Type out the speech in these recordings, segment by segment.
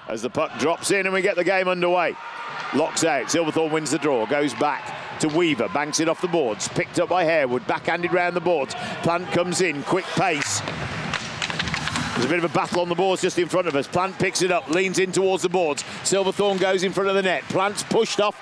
as the puck drops in and we get the game underway. Locks out, Silverthorne wins the draw, goes back to Weaver, banks it off the boards, picked up by Harewood, backhanded round the boards. Plant comes in, quick pace. There's a bit of a battle on the boards just in front of us. Plant picks it up, leans in towards the boards. Silverthorne goes in front of the net. Plant's pushed off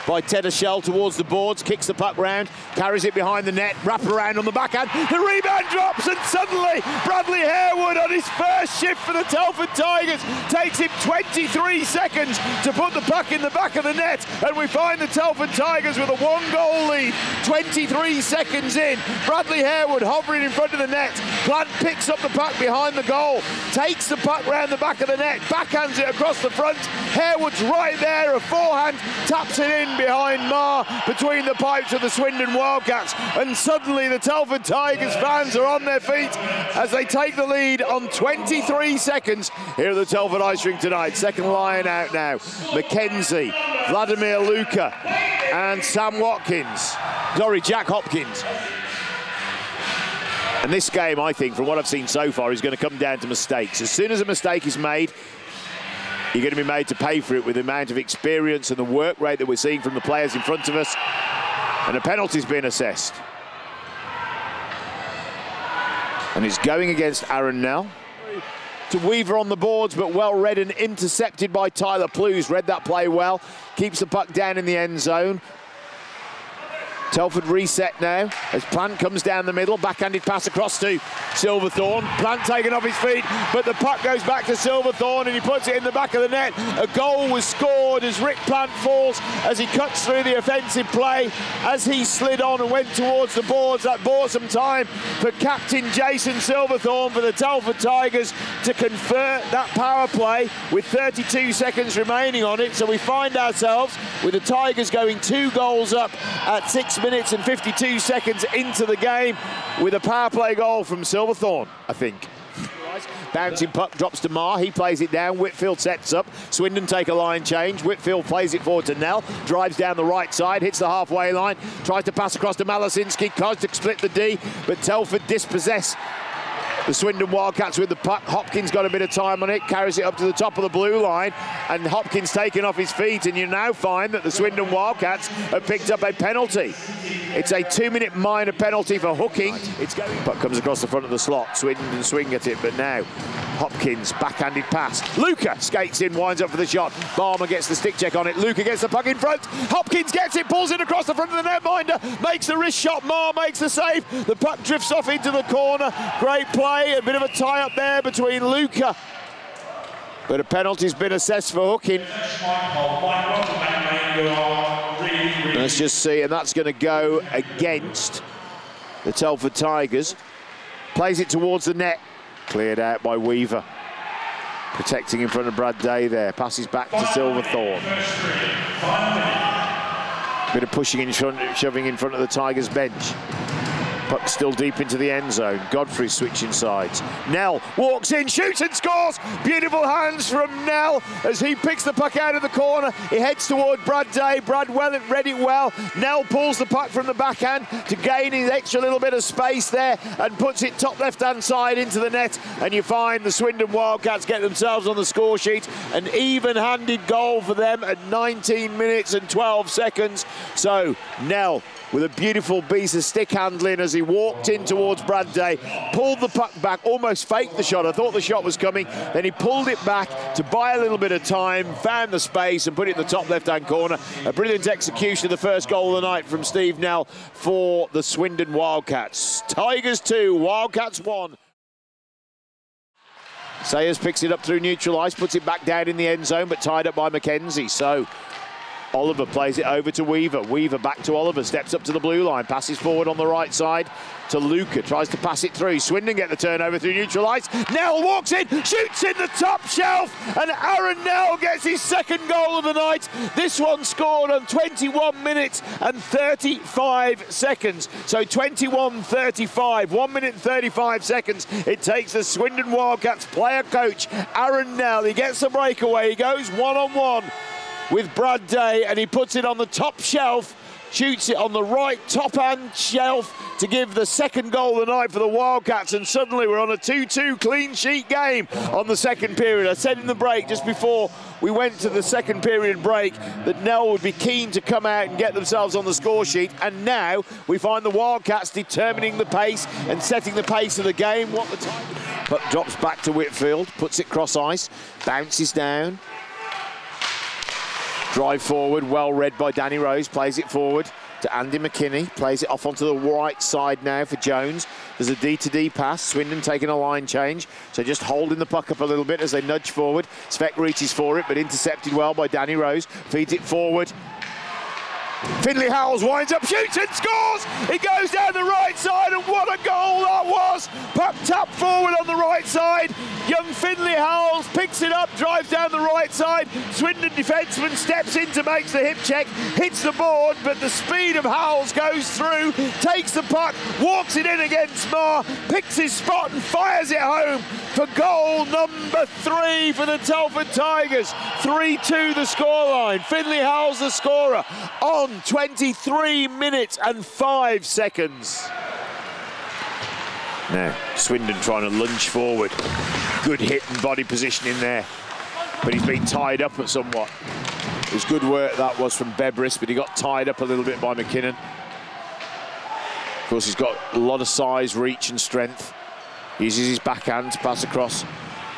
by Ted Shell towards the boards, kicks the puck round, carries it behind the net, wrap around on the backhand. The rebound drops and suddenly Bradley Harewood on his first shift for the Telford Tigers takes him 23 seconds to put the puck in the back of the net, and we find the Telford Tigers with a 1-goal lead. 23 seconds in, Bradley Harewood hovering in front of the net. Plant picks up the puck behind the goal, takes the puck round the back of the net, backhands it across the front. Harewood's right there, a forehand, taps it in behind Marr between the pipes of the Swindon Wildcats, and suddenly the Telford Tigers fans are on their feet as they take the lead on 23 seconds here at the Telford Ice Rink tonight. Second line out now, McKenzie, Vladimir Luka and Jack Hopkins. And this game, I think, from what I've seen so far, is going to come down to mistakes. As soon as a mistake is made, you're going to be made to pay for it with the amount of experience and the work rate that we're seeing from the players in front of us. And a penalty's been assessed. And it's going against Aaron Nell. To Weaver on the boards, but well read and intercepted by Tyler Plews. Read that play well. Keeps the puck down in the end zone. Telford reset now as Plant comes down the middle, backhanded pass across to Silverthorne. Plant taken off his feet, but the puck goes back to Silverthorne and he puts it in the back of the net. A goal was scored as Rick Plant falls as he cuts through the offensive play. As he slid on and went towards the boards, that bought some time for captain Jason Silverthorne for the Telford Tigers to convert that power play with 32 seconds remaining on it. So we find ourselves with the Tigers going 2 goals up at 6 minutes and 52 seconds into the game with a power play goal from Silverthorne, I think. Bouncing puck drops to Marr, he plays it down, Whitfield sets up, Swindon take a line change, Whitfield plays it forward to Nell, drives down the right side, hits the halfway line, tries to pass across to Malasinski, tries to split the D, but Telford dispossess the Swindon Wildcats with the puck. Hopkins got a bit of time on it, carries it up to the top of the blue line, and Hopkins taken off his feet, and you now find that the Swindon Wildcats have picked up a penalty. It's a 2-minute minor penalty for hooking. Puck comes across the front of the slot. Swindon swing at it, but now Hopkins, backhanded pass. Luka skates in, winds up for the shot. Barmer gets the stick check on it. Luka gets the puck in front. Hopkins gets it, pulls it across the front of the netminder, makes the wrist shot. Marr makes the save. The puck drifts off into the corner. Great play. A bit of a tie-up there between Luka. But a penalty's been assessed for hooking. Let's just see, and that's going to go against the Telford Tigers. Plays it towards the net. Cleared out by Weaver. Protecting in front of Brad Day there. Passes back to Silverthorne. Bit of pushing in front, shoving in front of the Tigers bench. Puck still deep into the end zone. Godfrey switching sides. Nell walks in, shoots and scores. Beautiful hands from Nell as he picks the puck out of the corner. He heads toward Brad Day. Brad read it well. Nell pulls the puck from the backhand to gain his extra little bit of space there and puts it top left-hand side into the net. And you find the Swindon Wildcats get themselves on the score sheet. An even-handed goal for them at 19 minutes and 12 seconds. So Nell with a beautiful piece of stick handling as he walked in towards Brad Day, pulled the puck back, almost faked the shot. I thought the shot was coming, then he pulled it back to buy a little bit of time, found the space and put it in the top left-hand corner. A brilliant execution of the first goal of the night from Steve Nell for the Swindon Wildcats. Tigers 2, Wildcats 1. Sayers picks it up through neutral ice, puts it back down in the end zone, but tied up by McKenzie. So Oliver plays it over to Weaver. Weaver back to Oliver, steps up to the blue line, passes forward on the right side to Luka, tries to pass it through. Swindon get the turnover through neutral ice. Nell walks in, shoots in the top shelf, and Aaron Nell gets his second goal of the night. This one scored on 21 minutes and 35 seconds. So 21:35, 1 minute and 35 seconds. It takes the Swindon Wildcats player coach, Aaron Nell. He gets the breakaway, he goes one-on-one with Brad Day, and he puts it on the top shelf shoots it on the right top-hand shelf to give the second goal of the night for the Wildcats, and suddenly we're on a 2-2 clean sheet game on the second period. I said in the break, just before we went to the second period break, that Nell would be keen to come out and get themselves on the score sheet, and now we find the Wildcats determining the pace and setting the pace of the game. What the time? Puck drops back to Whitfield, puts it cross ice, bounces down. Drive forward, well read by Danny Rose, plays it forward to Andy McKinney, plays it off onto the right side now for Jones. There's a D-to-D pass, Swindon taking a line change, so just holding the puck up a little bit as they nudge forward. Svek reaches for it, but intercepted well by Danny Rose, feeds it forward. Finley Howells winds up, shoots and scores! It goes down the right side, and what a goal that was! Puck tapped forward on the right side. Young Finley Howells picks it up, drives down the right side. Swindon defenseman steps in to make the hip check, hits the board, but the speed of Howells goes through, takes the puck, walks it in against Marr, picks his spot and fires it home for goal number 3 for the Telford Tigers. 3-2 the scoreline. Finley Howells the scorer on 23 minutes and 5 seconds. Now, Swindon trying to lunge forward. Good hit and body position in there, but he's been tied up somewhat. It was good work that was from Bebris, but he got tied up a little bit by McKinnon. Of course, he's got a lot of size, reach and strength. Uses his backhand to pass across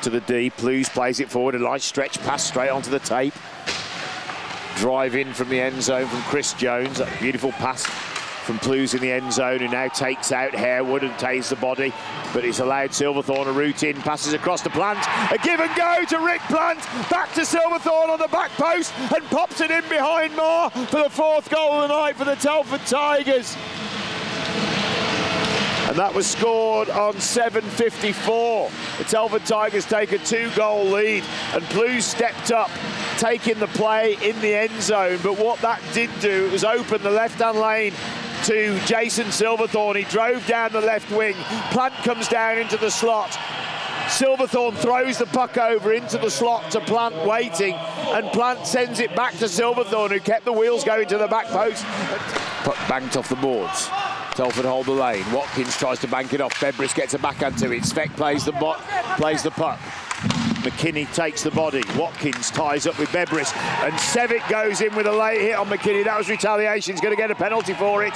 to the D. Plews plays it forward, a nice stretch pass straight onto the tape. Drive in from the end zone from Chris Jones. That beautiful pass from Plews in the end zone, who now takes out Harewood and tays the body, but he's allowed Silverthorne a route in, passes across to Plant, a give and go to Rick Plant, back to Silverthorne on the back post and pops it in behind Marr for the 4th goal of the night for the Telford Tigers. And that was scored on 7:54. The Telford Tigers take a 2-goal lead, and Plews stepped up, taking the play in the end zone. But what that did do was open the left-hand lane to Jason Silverthorne. He drove down the left wing. Plant comes down into the slot. Silverthorne throws the puck over into the slot to Plant waiting, and Plant sends it back to Silverthorne, who kept the wheels going to the back post. Puck banked off the boards. Telford hold the lane. Watkins tries to bank it off. Bebris gets a backhand to it. Svek plays the puck. McKinney takes the body. Watkins ties up with Bebris, and Sevic goes in with a late hit on McKinney. That was retaliation. He's going to get a penalty for it.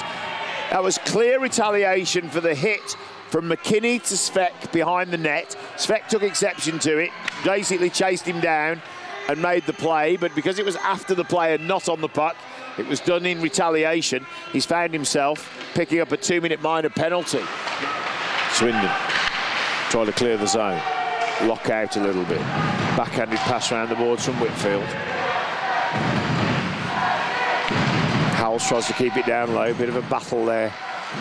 That was clear retaliation for the hit from McKinney to Svek behind the net. Svek took exception to it, basically chased him down and made the play, but because it was after the play and not on the puck, it was done in retaliation. He's found himself picking up a 2-minute minor penalty. Swindon trying to clear the zone. Lock out a little bit. Backhanded pass around the boards from Whitfield. Howells tries to keep it down low. Bit of a battle there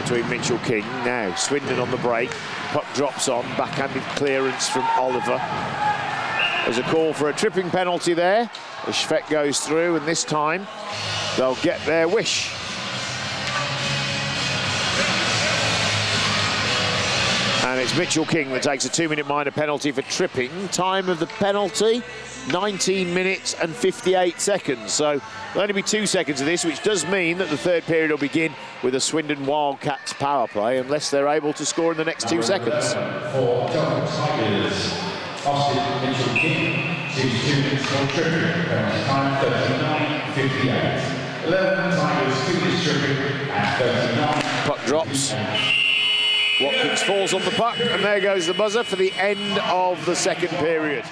between Mitchell King. Now Swindon on the break. Puck drops on. Backhanded clearance from Oliver. There's a call for a tripping penalty there. The Svek goes through, and this time they'll get their wish. And it's Mitchell King that takes a 2-minute minor penalty for tripping. Time of the penalty, 19 minutes and 58 seconds. So there'll only be 2 seconds of this, which does mean that the third period will begin with a Swindon Wildcats power play, unless they're able to score in the next 2 seconds. For Telford Tigers, Austin Mitchell King, 62 minutes for tripping. Time 39:58. 11 Tigers, 2 minutes tripping at 39. Puck drops. Watkins falls on the puck, and there goes the buzzer for the end of the second period.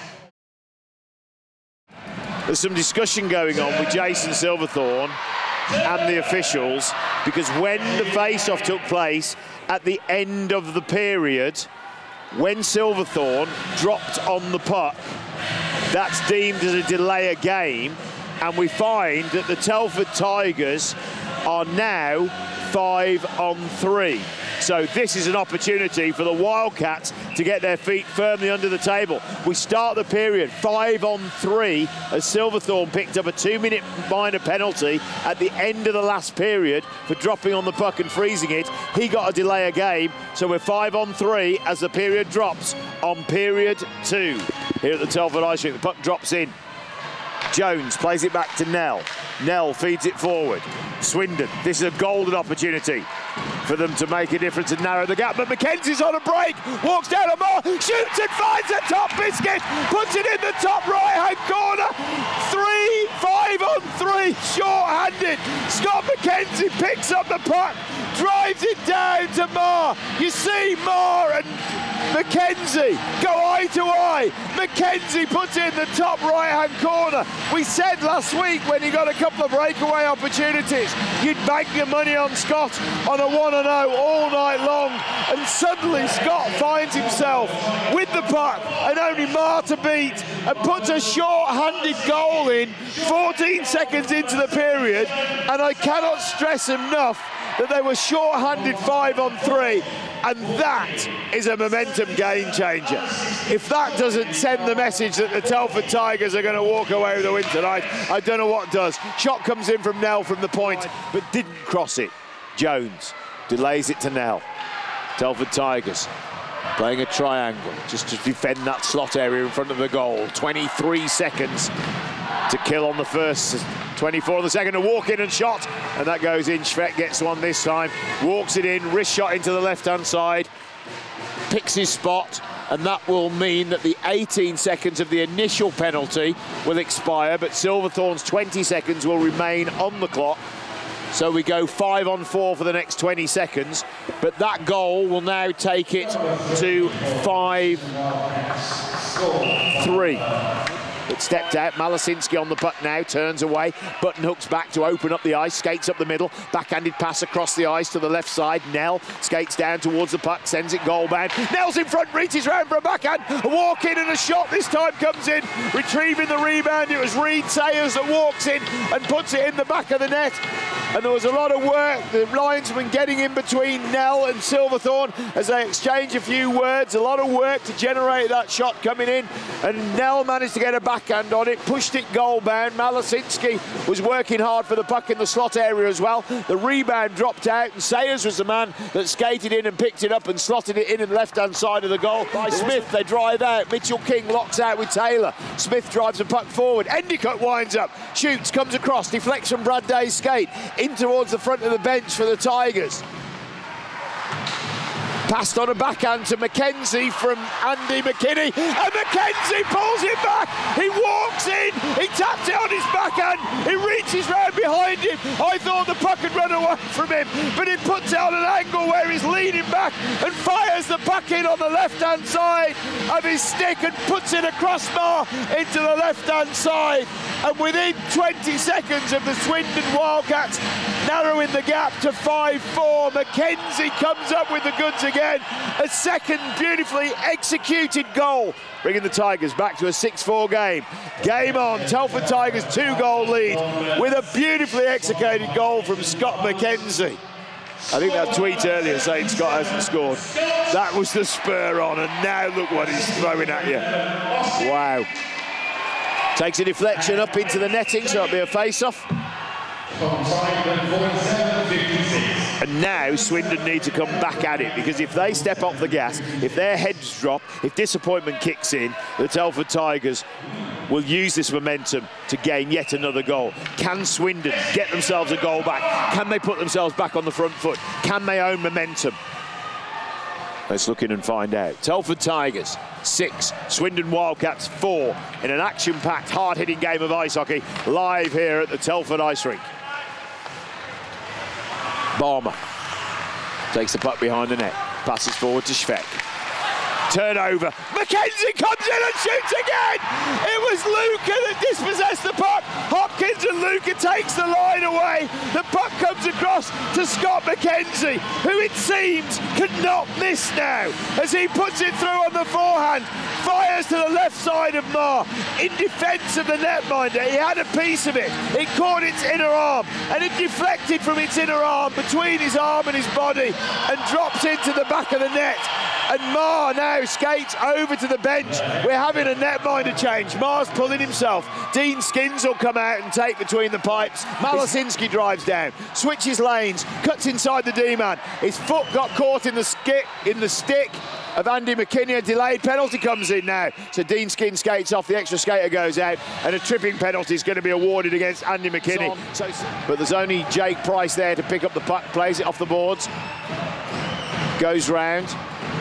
There's some discussion going on with Jason Silverthorne and the officials, because when the face-off took place at the end of the period, when Silverthorne dropped on the puck, that's deemed as a delay of game, and we find that the Telford Tigers are now 5-on-3. So this is an opportunity for the Wildcats to get their feet firmly under the table. We start the period 5-on-3 as Silverthorne picked up a 2-minute minor penalty at the end of the last period for dropping on the puck and freezing it. He got a delay of game, so we're 5-on-3 as the period drops on period 2. Here at the Telford Ice Rink, the puck drops in. Jones plays it back to Nell. Nell feeds it forward. Swindon, this is a golden opportunity for them to make a difference and narrow the gap, but Mackenzie's on a break, walks down a Moore, shoots and finds the top biscuit, puts it in the top right-hand corner. 5 on 3, short-handed. Scott Mackenzie picks up the puck, drives it down to Moore. You see Moore and Mackenzie go eye to eye. Mackenzie puts it in the top right-hand corner. We said last week when he got a couple of breakaway opportunities, you'd bank your money on Scott on a 1-0 all night long. And suddenly Scott finds himself with the puck and only Moore to beat and puts a short-handed goal in 14 seconds into the period. And I cannot stress enough that they were short-handed 5 on 3. And that is a momentum game changer. If that doesn't send the message that the Telford Tigers are going to walk away with a win tonight, I don't know what does. Shot comes in from Nell from the point, but didn't cross it. Jones delays it to Nell. Telford Tigers playing a triangle just to defend that slot area in front of the goal. 23 seconds to kill on the first, 24 on the second, a walk in and shot, and that goes in. Schweck gets one this time, walks it in, wrist shot into the left-hand side, picks his spot, and that will mean that the 18 seconds of the initial penalty will expire, but Silverthorne's 20 seconds will remain on the clock. So we go 5 on 4 for the next 20 seconds, but that goal will now take it to 5-3. It stepped out, Malasinski on the puck now, turns away, Button hooks back to open up the ice, skates up the middle, backhanded pass across the ice to the left side. Nell skates down towards the puck, sends it goal bound. Nell's in front, reaches round for a backhand, a walk in and a shot this time comes in, retrieving the rebound. It was Reed Sayers that walks in and puts it in the back of the net. And there was a lot of work, the linesman getting in between Nell and Silverthorne as they exchange a few words. A lot of work to generate that shot coming in, and Nell managed to get a backhand on it, pushed it goal bound. Malasinski was working hard for the puck in the slot area as well. The rebound dropped out, and Sayers was the man that skated in and picked it up and slotted it in the left-hand side of the goal. By Smith, they drive out. Mitchell King locks out with Taylor. Smith drives the puck forward. Endicott winds up, shoots, comes across, deflects from Brad Day's skate, in towards the front of the bench for the Tigers. Passed on a backhand to Mackenzie from Andy McKinney, and Mackenzie pulls it back. He walks in, he taps it on his backhand, he reaches round behind him. I thought the puck had run away from him, but he puts it on an angle where he's leaning back and fires the puck in on the left-hand side of his stick and puts it across Moore into the left-hand side. And within 20 seconds of the Swindon Wildcats narrowing the gap to 5-4, Mackenzie comes up with the goods again. A second beautifully executed goal, bringing the Tigers back to a 6-4 game. Game on, Telford Tigers 2-goal lead with a beautifully executed goal from Scott Mackenzie. I think that tweet earlier saying Scott hasn't scored, that was the spur on, and now look what he's throwing at you. Wow. Takes a deflection up into the netting, so it'll be a face-off. And now Swindon need to come back at it, because if they step off the gas, if their heads drop, if disappointment kicks in, the Telford Tigers will use this momentum to gain yet another goal. Can Swindon get themselves a goal back? Can they put themselves back on the front foot? Can they own momentum? Let's look in and find out. Telford Tigers 6, Swindon Wildcats 4 in an action-packed, hard-hitting game of ice hockey live here at the Telford Ice Rink. Balmer takes the puck behind the net, passes forward to Schweck. Turnover, Mackenzie comes in and shoots again! It was Luca that dispossessed the puck. Hopkins and Luca takes the line away. The puck comes across to Scott Mackenzie, who it seems could not miss now, as he puts it through on the forehand, fires to the left side of Moore, in defence of the netminder. He had a piece of it. It caught its inner arm, and it deflected from its inner arm between his arm and his body, and drops into the back of the net. And Moore now skates over to the bench. We're having a netminder change. Moore's pulling himself. Dean Skins will come out and take between the pipes. Malasinski drives down, switches lanes, cuts inside the D-man. His foot got caught in the stick, of Andy McKinney. A delayed penalty comes in now. So Dean Skin skates off, the extra skater goes out, and a tripping penalty is going to be awarded against Andy McKinney. But there's only Jake Price there to pick up the puck, plays it off the boards. Goes round.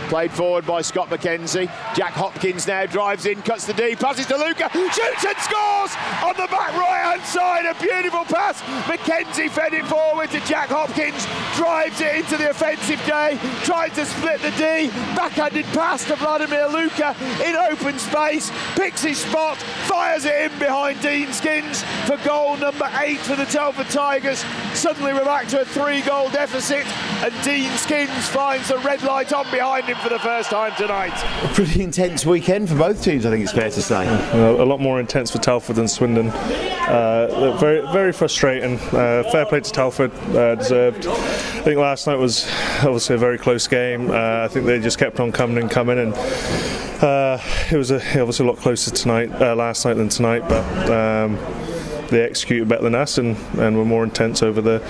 Played forward by Scott McKenzie. Jack Hopkins now drives in, cuts the D, passes to Luca, shoots and scores on the back right-hand side. A beautiful pass. McKenzie fed it forward to Jack Hopkins, drives it into the offensive day, tried to split the D, backhanded pass to Vladimir Luca in open space, picks his spot, fires it in behind Dean Skins for goal number 8 for the Telford Tigers. Suddenly we're back to a 3-goal deficit, and Dean Skins finds the red light on behind him for the first time tonight. A pretty intense weekend for both teams, I think it's fair to say. A lot more intense for Telford than Swindon. Very, very frustrating. Fair play to Telford, deserved. I think last night was obviously a very close game. I think they just kept on coming, and it was obviously a lot closer last night than tonight, but they executed better than us and were more intense over the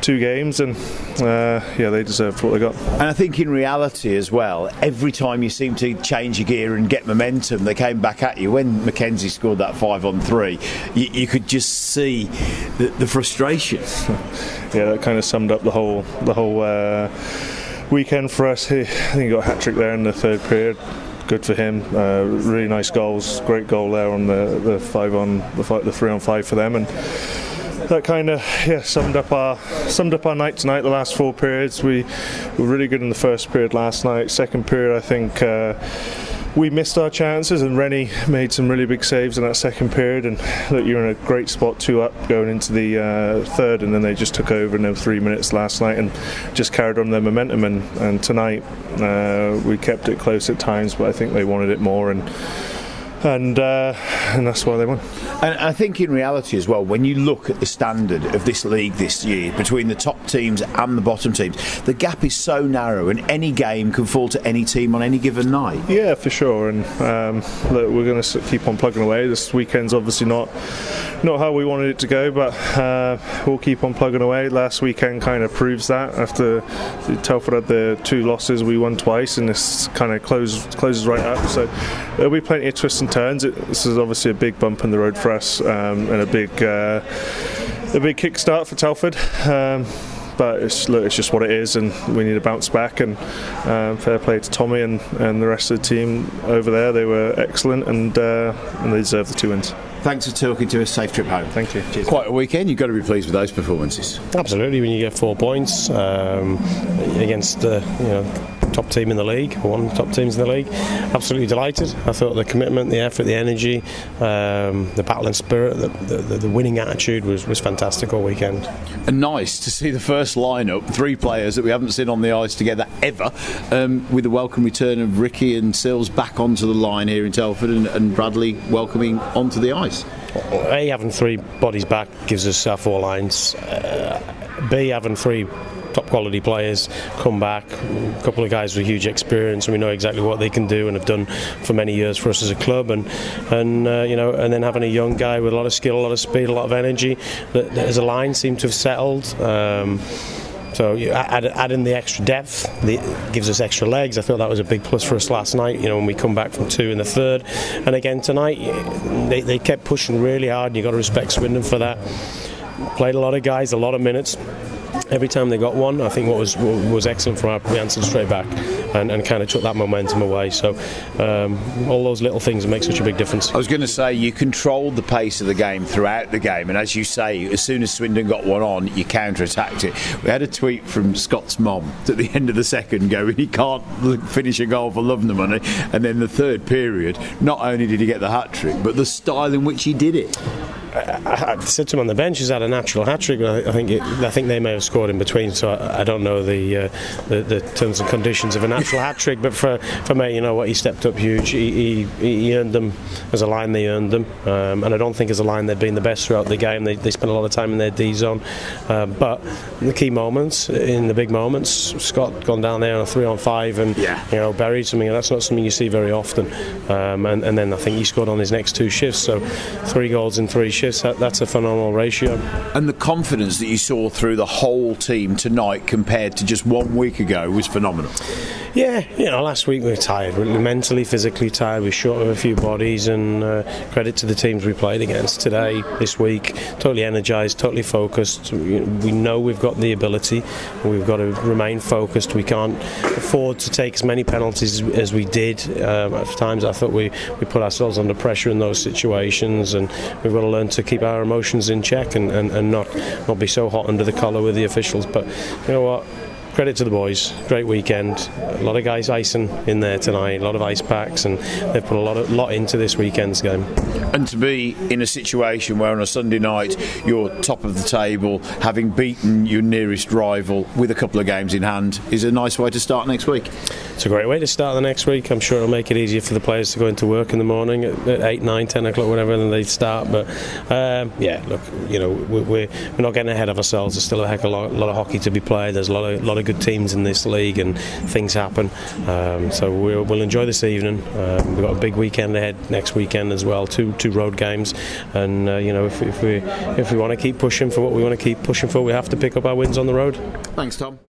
2 games, and they deserved what they got. And I think in reality as well, every time you seem to change your gear and get momentum, they came back at you. When McKenzie scored that 5-on-3, you could just see the frustration. Yeah, that kind of summed up the whole weekend for us. I think he got a hat-trick there in the 3rd period. Good for him. Really nice goals. Great goal there on the 3-on-5 for them, and that kind of summed up our night tonight. The last 4 periods, we were really good in the first period last night. Second period, I think we missed our chances, and Rennie made some really big saves in that second period. And look, you're in a great spot, 2 up going into the 3rd, and then they just took over in them 3 minutes last night and just carried on their momentum. And tonight we kept it close at times, but I think they wanted it more, and that's why they won. And I think in reality as well, when you look at the standard of this league this year between the top teams and the bottom teams, the gap is so narrow, and any game can fall to any team on any given night. Yeah, for sure. And look, we're going to keep on plugging away. This weekend's obviously not how we wanted it to go, but we'll keep on plugging away. Last weekend kind of proves that. After Telford had the 2 losses, we won twice, and this kind of closes right up. So there'll be plenty of twists and turns. This is obviously a big bump in the road for us, and a big kickstart for Telford. But it's just what it is, and we need to bounce back. And fair play to Tommy and the rest of the team over there. They were excellent, and they deserve the 2 wins. Thanks for talking to us. Safe trip home. Thank you. Cheers. Quite a weekend. You've got to be pleased with those performances. Absolutely. When you get 4 points against top team in the league, one of the top teams in the league, absolutely delighted. I thought the commitment, the effort, the energy, the battling spirit, the winning attitude was fantastic all weekend. And nice to see the first lineup, 3 players that we haven't seen on the ice together ever, with the welcome return of Ricky and Sills back onto the line here in Telford, and Bradley welcoming onto the ice. A, having 3 bodies back gives us our 4 lines. B, having 3 top quality players come back, a couple of guys with huge experience, and we know exactly what they can do and have done for many years for us as a club, and then having a young guy with a lot of skill, a lot of speed, a lot of energy, that as a line seemed to have settled. So adding the extra depth gives us extra legs. I thought that was a big plus for us last night, when we come back from 2 in the 3rd. And again tonight, they kept pushing really hard, and you've got to respect Swindon for that. Played a lot of guys, a lot of minutes. Every time they got one, I think what was excellent for we answered straight back and kind of took that momentum away. So all those little things make such a big difference. I was going to say, you controlled the pace of the game throughout the game, and as you say, as soon as Swindon got one on, you counter-attacked it. We had a tweet from Scott's mom at the end of the second going, he can't finish a goal for love and the money. And then the 3rd period, not only did he get the hat-trick, but the style in which he did it. I said to him on the bench, he's had a natural hat-trick, but I think they may have scored in between, so I don't know the terms and conditions of a natural hat-trick, but for me, he stepped up huge. He earned them as a line. They earned them, and I don't think as a line they've been the best throughout the game. They spent a lot of time in their D zone, but in the key moments, in the big moments, Scott gone down there on a 3-on-5 and buried something, and that's not something you see very often. And then I think he scored on his next 2 shifts, so 3 goals in 3 shifts. Chris, that's a phenomenal ratio. And the confidence that you saw through the whole team tonight compared to just 1 week ago was phenomenal. Yeah, last week we were tired. We were mentally, physically tired. We were short of a few bodies, and credit to the teams we played against today, this week. Totally energised, totally focused. We know we've got the ability. We've got to remain focused. We can't afford to take as many penalties as we did. At times I thought we put ourselves under pressure in those situations, and we've got to learn to keep our emotions in check and not be so hot under the collar with the officials. But you know what? Credit to the boys, great weekend. A lot of guys icing in there tonight, a lot of ice packs, and they've put a lot into this weekend's game. And to be in a situation where on a Sunday night you're top of the table, having beaten your nearest rival with a couple of games in hand, is a nice way to start next week. It's a great way to start the next week. I'm sure it'll make it easier for the players to go into work in the morning at 8, 9, 10 o'clock, whatever, and they start. But look, we're not getting ahead of ourselves. There's still a heck of a lot of hockey to be played. There's a lot of good teams in this league, and things happen. So we'll enjoy this evening. We've got a big weekend ahead next weekend as well. Two road games, and if we want to keep pushing for what we want to keep pushing for, we have to pick up our wins on the road. Thanks, Tom.